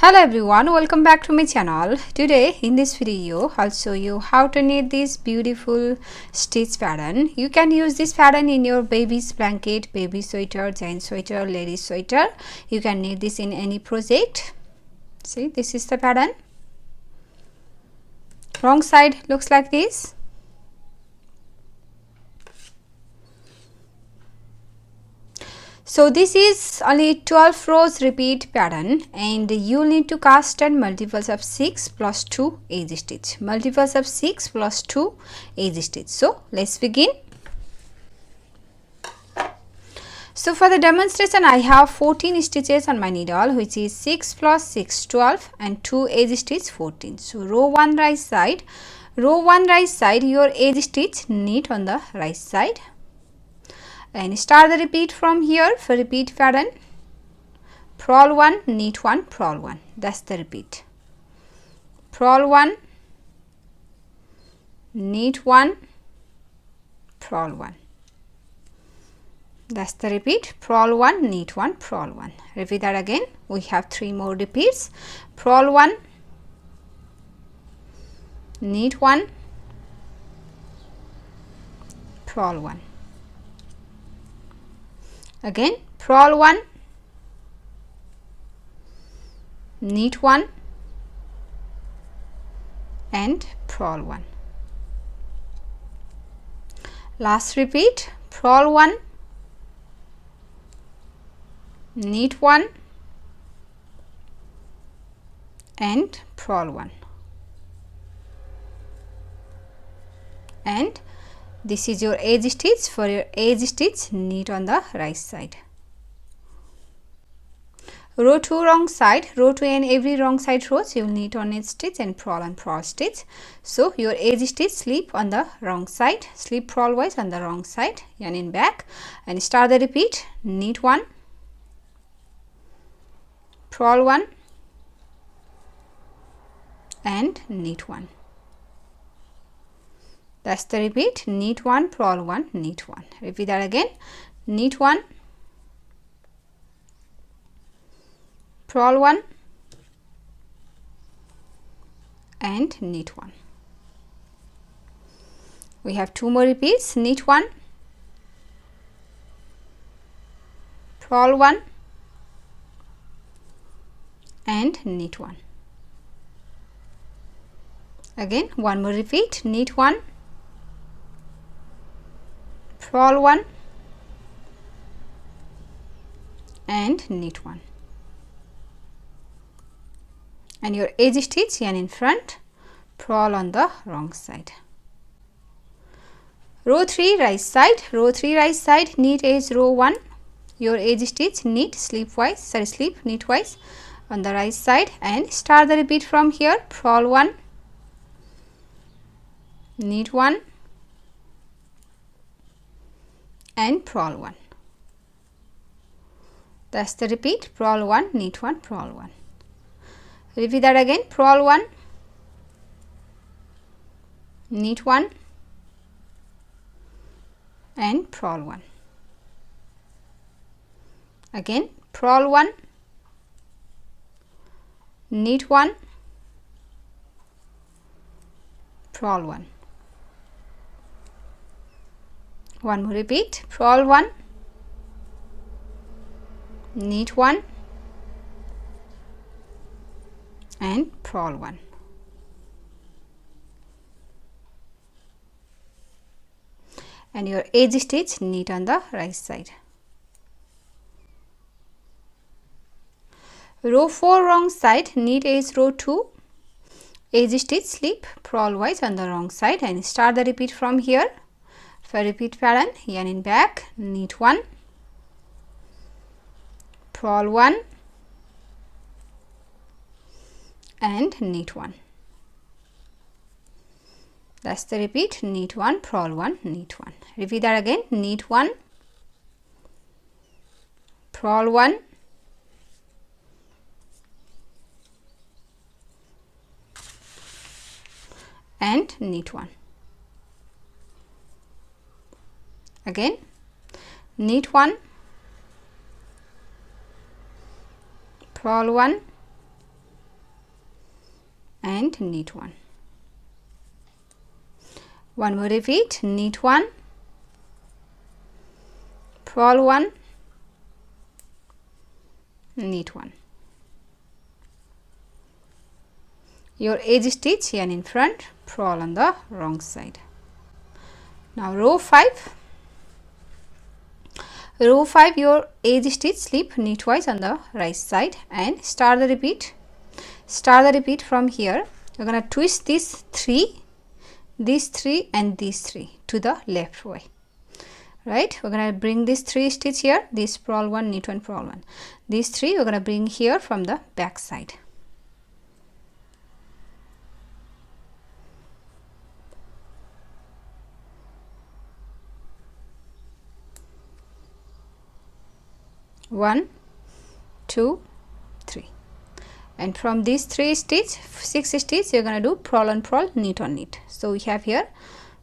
Hello everyone, welcome back to my channel. Today in this video I'll show you how to knit this beautiful stitch pattern. You can use this pattern in your baby's blanket, baby sweater, giant sweater, ladies sweater. You can knit this in any project. See, this is the pattern. Wrong side looks like this. So this is only 12 rows repeat pattern, and you need to cast 10 multiples of 6 plus 2 edge stitch. Multiples of 6 plus 2 edge stitch. So let's begin. So for the demonstration I have 14 stitches on my needle, which is 6 plus 6 12 and 2 edge stitch 14. So row 1 right side, your edge stitch knit on the right side. And start the repeat from here for repeat pattern. Purl 1, knit 1, purl 1. That's the repeat. Purl 1, knit 1, purl 1. That's the repeat. Purl 1, knit 1, purl 1. Repeat that again. We have 3 more repeats. Purl 1, knit 1, purl 1. Again, purl 1, knit 1 and purl 1. Last repeat, purl 1, knit 1 and purl 1. And this is your edge stitch. For your edge stitch, knit on the right side. Row 2 wrong side, row 2 and every wrong side rows you will knit on edge stitch and purl stitch. So your edge stitch slip on the wrong side, slip purl wise on the wrong side, yarn in back, and start the repeat. Knit 1, purl 1 and knit 1. That's the repeat. Knit 1, purl 1, knit 1. Repeat that again. Knit 1, purl 1 and knit 1. We have 2 more repeats. Knit 1, purl 1 and knit 1. Again, 1 more repeat. Knit 1, purl 1 and knit 1. And your edge stitch yarn in front, purl on the wrong side. Row 3 right side, knit edge row 1, your edge stitch knit slip knit wise on the right side, and start the repeat from here. Purl 1, knit 1 and purl 1. That's the repeat. Purl 1, knit 1, purl 1. Repeat that again. Purl 1, knit 1 and purl 1. Again, purl 1, knit 1, purl 1. 1 more repeat. Purl 1, knit 1 and purl 1. And your edge stitch knit on the right side. Row 4 wrong side, knit edge row 2, edge stitch slip purl wise on the wrong side, and start the repeat from here. For repeat pattern, yarn in back, knit 1, purl 1 and knit 1. That's the repeat. Knit 1, purl 1, knit 1. Repeat that again. Knit 1, purl 1 and knit 1. Again, knit 1, purl 1 and knit 1. One more repeat, knit 1, purl 1, knit 1. Your edge stitch yarn in front, purl on the wrong side. Now row 5. Row 5, your edge stitch, slip knit twice on the right side and start the repeat. Start the repeat from here. You're going to twist these 3 and these 3 to the left way. Right, we're going to bring these 3 stitch here, this purl 1, knit 1, purl 1. These 3 we're going to bring here from the back side. One, 2, 3, and from these 3 stitch, 6 stitch, you're going to do purl on purl, knit on knit. So we have here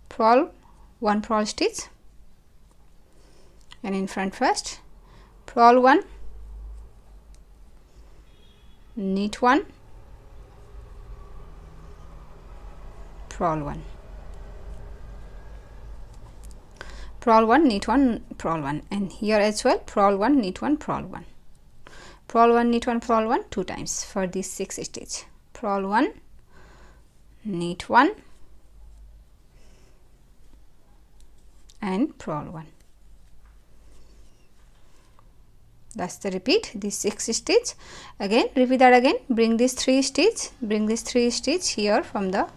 purl, 1 purl stitch, and in front first purl 1, knit 1, purl 1, purl 1, knit 1, purl 1, and here as well purl 1, knit 1, purl 1, purl 1, knit 1, purl 1 2 times for this 6 stitch. Purl 1, knit 1, and purl 1. That's the repeat, this 6 stitch. Again repeat that again. Bring this 3 stitch, bring this 3 stitch here from the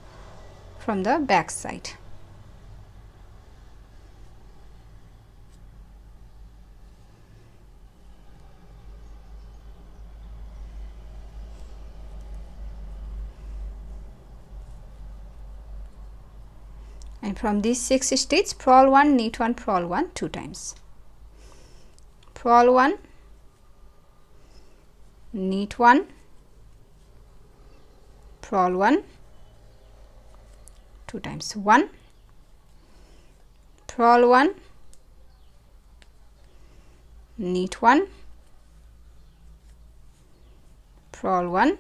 back side. And from these 6 stitch, purl 1, knit 1, purl 1 2 times. Purl 1, knit 1, purl 1 2 times. 1, purl 1, knit 1, purl 1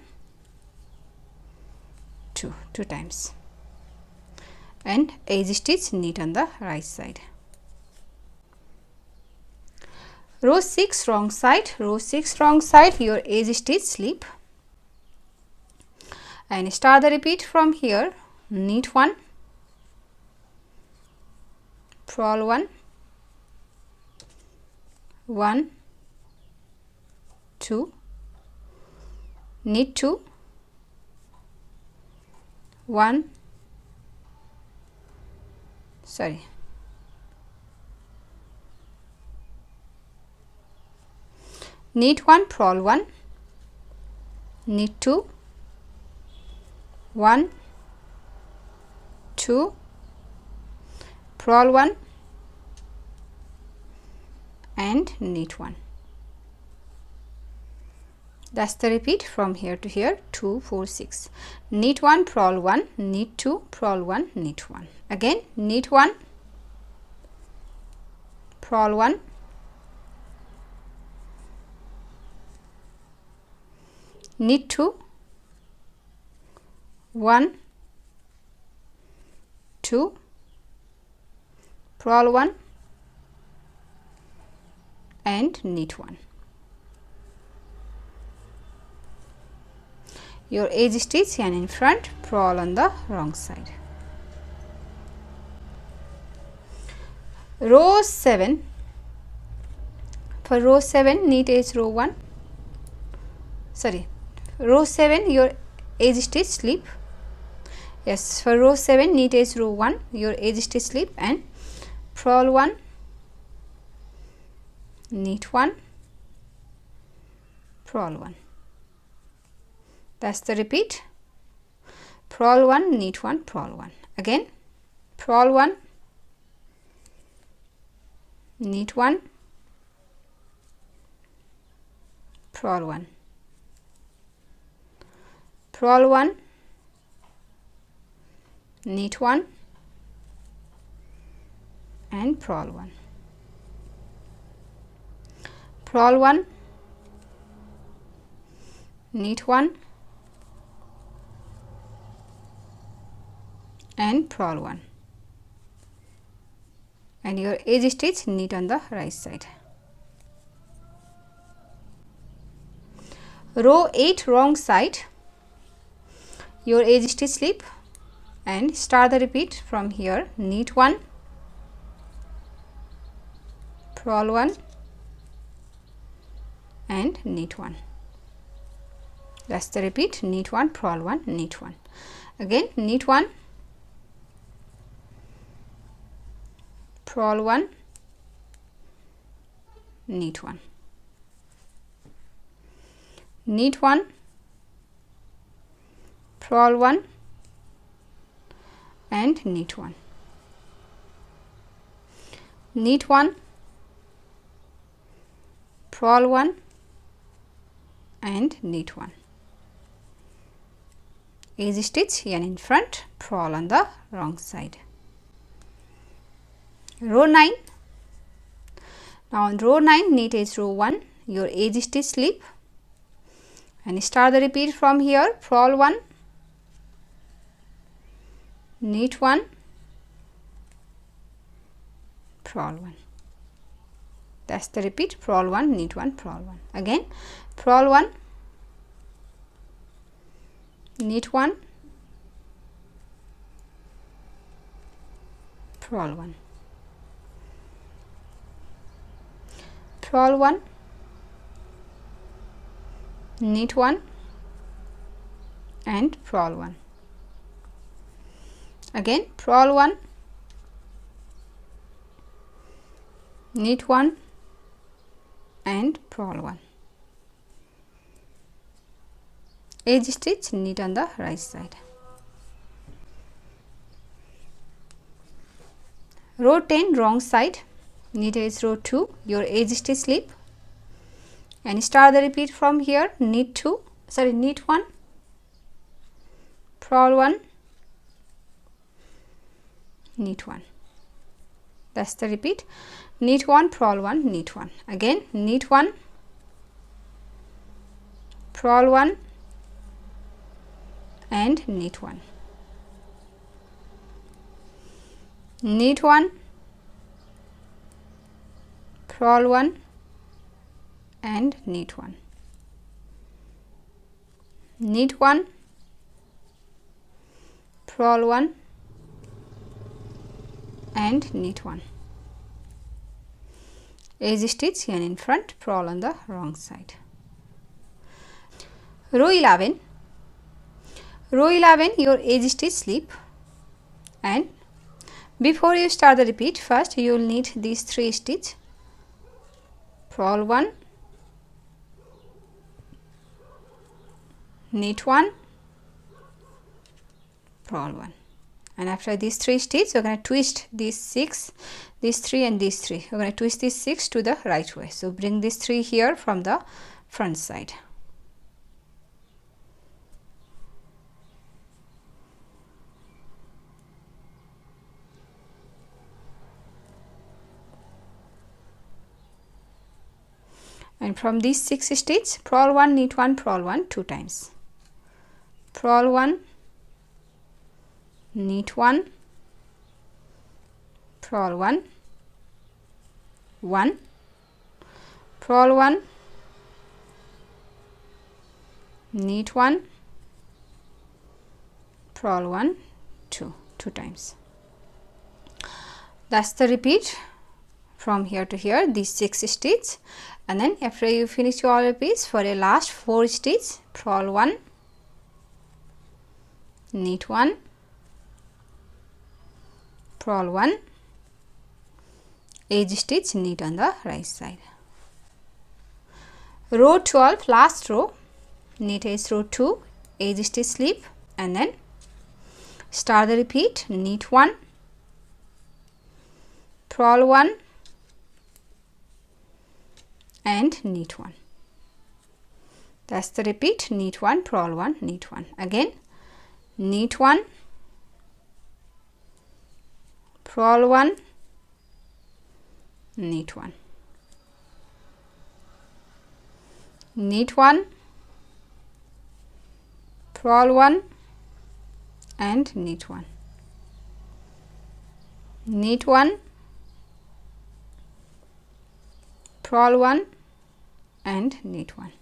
2 times, and edge stitch, knit on the right side. Row 6 wrong side, row 6 wrong side, your edge stitch, slip, and start the repeat from here. Knit 1, purl 1, 1, 2, knit 2, 1, sorry, knit 1, purl 1, knit 2, 1, 2, purl 1, and knit 1. That's the repeat from here to here, 2, 4, 6. Knit 1, purl 1, knit 2, purl 1, knit 1. Again knit 1, purl 1, knit 2, 1, 2, purl 1, and knit 1. Your edge stitch yarn in front, purl on the wrong side. Row 7, for row 7 knit edge row 1, sorry, row 7 your edge stitch, slip. Yes, for row 7 knit edge row 1, your edge stitch, slip, and purl 1, knit 1, purl 1. That's the repeat. Purl 1, knit 1, purl 1. Again purl 1, knit 1, purl 1, purl 1, knit 1, and purl 1, purl 1, knit 1, and purl 1, and your edge stitch knit on the right side. Row 8 wrong side, your edge stitch slip and start the repeat from here. Knit 1, purl 1 and knit 1. That's the repeat. Knit 1, purl 1, knit 1. Again knit 1, purl 1, knit 1, knit 1, purl 1 and knit 1, knit 1, purl 1 and knit 1. Edge stitch yarn in front, purl on the wrong side. Row 9. Now on row 9, knit edge row 1, your edge stitch slip and start the repeat from here. Purl 1, knit 1, purl 1. That's the repeat. Purl 1, knit 1, purl 1. Again purl 1, knit 1, purl 1, purl 1, knit 1 and purl 1. Again purl 1, knit 1 and purl 1. Edge stitch knit on the right side. Row 10 wrong side, knit edge row 2, your edge stitch slip and start the repeat from here. Knit 1, purl 1, knit 1. That's the repeat. Knit 1, purl 1, knit 1. Again knit 1, purl 1 and knit 1, knit 1, purl 1 and knit 1, knit 1, purl 1 and knit 1. Edge stitch yarn in front, purl on the wrong side. Row 11. Row 11, your edge stitch slip and before you start the repeat, first you will knit these 3 stitch. Purl 1, knit 1, purl 1, and after these 3 stitches we are going to twist these 6, these 3 and these 3. We are going to twist these 6 to the right way. So bring these 3 here from the front side. And from these 6 stitches, purl 1, knit 1, purl 1 2 times. Purl 1, knit 1, purl 1, 1, purl 1, knit 1, purl 1, 2 times. That's the repeat from here to here, these 6 stitches. And then after you finish your repeats, for a last 4 stitches, purl 1, knit 1, purl 1, edge stitch, knit on the right side. Row 12, last row, knit edge row 2, edge stitch slip and then start the repeat. Knit 1, purl 1 and knit 1. That's the repeat. Knit 1, purl 1, knit 1. Again knit 1, purl 1, knit 1, knit 1, purl 1 and knit 1. knit 1, purl 1 and knit 1.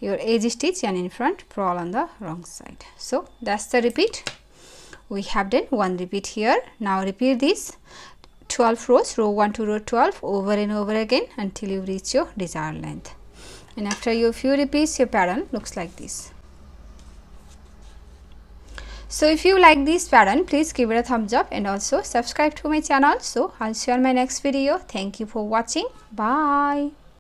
Your edge stitch and in front, purl on the wrong side. So that's the repeat. We have done one repeat here. Now repeat this 12 rows, row 1 to row 12 over and over again until you reach your desired length. And after your few repeats, your pattern looks like this. So if you like this pattern, please give it a thumbs up and also subscribe to my channel. So I'll see you on my next video. Thank you for watching. Bye.